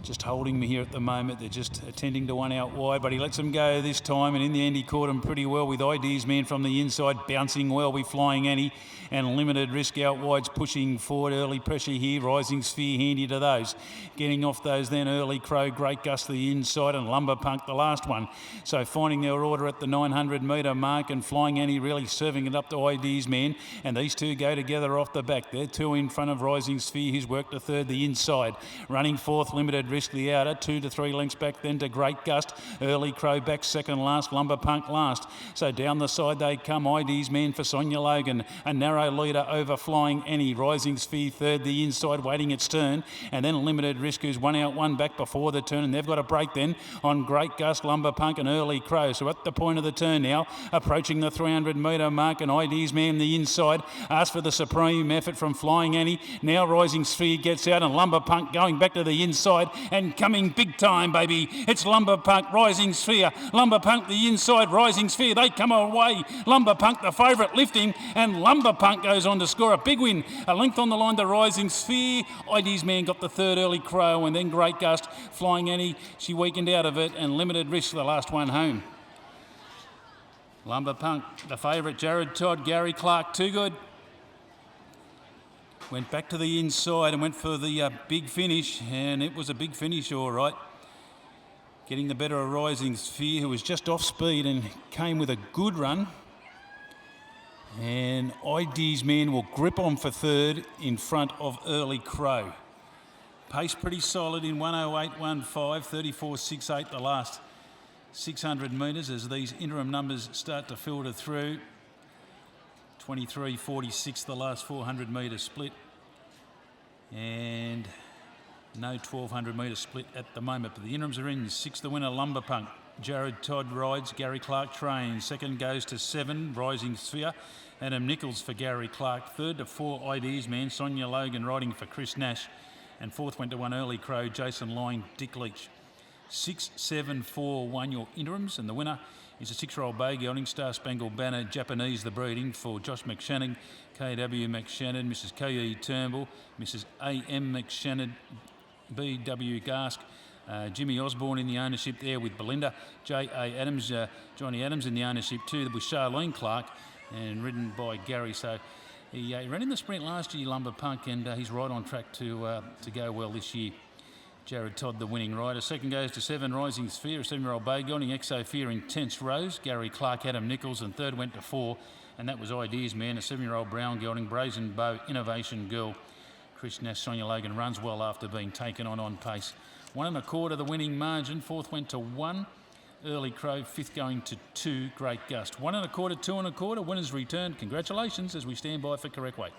just holding me here at the moment. They're just attending to one out wide, but he lets them go this time, and in the end he caught him pretty well with Ideas Man from the inside, bouncing well with Flying Annie, and Limited Risk out wide's pushing forward. Early pressure here, Rising Sphere handy to those. Getting off those then, Early Crow, Great Gust the inside, and Lumber Punk the last one. So finding their order at the 900 metre mark, and Flying Annie really serving it up to Ideas Man, and these two go together off the back. They're two in front of Rising Sphere, who's worked a third the inside. Running fourth, Limited Risk the outer, 2 to 3 lengths back then to Great Gust. Early Crow back second last, Lumber Punk last. So down the side they come, Ideas Man for Sonia Logan. A narrow leader over Flying Annie. Rising Sphere third the inside, waiting its turn. And then Limited Risk, who's one out, one back before the turn. And they've got a break then on Great Gust, Lumber Punk and Early Crow. So at the point of the turn now, approaching the 300 metre mark, and Ideas Man the inside. Asked for the supreme effort from Flying Annie. Now Rising Sphere gets out, and Lumber Punk going back to the inside and coming big time, baby. It's Lumber Punk, Rising Sphere. Lumber Punk the inside, Rising Sphere. They come away. Lumber Punk the favourite lifting, and Lumber Punk goes on to score a big win. A length on the line to Rising Sphere. Ideas Man got the third, Early Crow, and then Great Gust. Flying Annie, she weakened out of it, and Limited Risk the last one home. Lumber Punk, the favourite, Jared Todd, Gary Clark, too good. Went back to the inside and went for the big finish, and it was a big finish, all right. Getting the better of Rising Sphere, who was just off speed and came with a good run. And Ideas Man will grip on for third in front of Early Crow. Pace pretty solid in 108.15, 34.68 the last 600 metres as these interim numbers start to filter through. 23.46 the last 400 metre split, and no 1200 metre split at the moment, but the interims are in. 6 the winner, Lumber Punk. Jared Todd rides, Gary Clark trains. Second goes to 7, Rising Sphere. Adam Nichols for Gary Clark. Third to 4, Ideas Man, Sonia Logan riding for Chris Nash. And fourth went to 1, Early Crow, Jason Lyne, Dick Leach. 6, 7, 4, 1 your interims, and the winner is a 6-year-old bay gelding, Star Spangled Banner, Japanese the breeding, for Josh McShannon, KW McShannon, Mrs. K.E. Turnbull, Mrs. A.M. McShannon, B.W. Gask, Jimmy Osborne in the ownership there with Belinda, J.A. Adams, Johnny Adams in the ownership too, with Charlene Clark, and ridden by Gary. So he ran in the sprint last year, Lumber Punk, and he's right on track to go well this year. Jared Todd, the winning rider. Second goes to 7, Rising Sphere, a 7-year-old bay gelding, Exo Fear, Intense Rose, Gary Clark, Adam Nichols, and third went to 4, and that was Ideas Man, a 7-year-old brown gelding, Brazen Bow, Innovation Girl. Chris Nash, Sonia Logan runs well after being taken on pace. 1 1/4 the winning margin. Fourth went to 1, Early Crow. Fifth going to 2, Great Gust. 1 1/4, 2 1/4. Winners returned. Congratulations as we stand by for correct weight.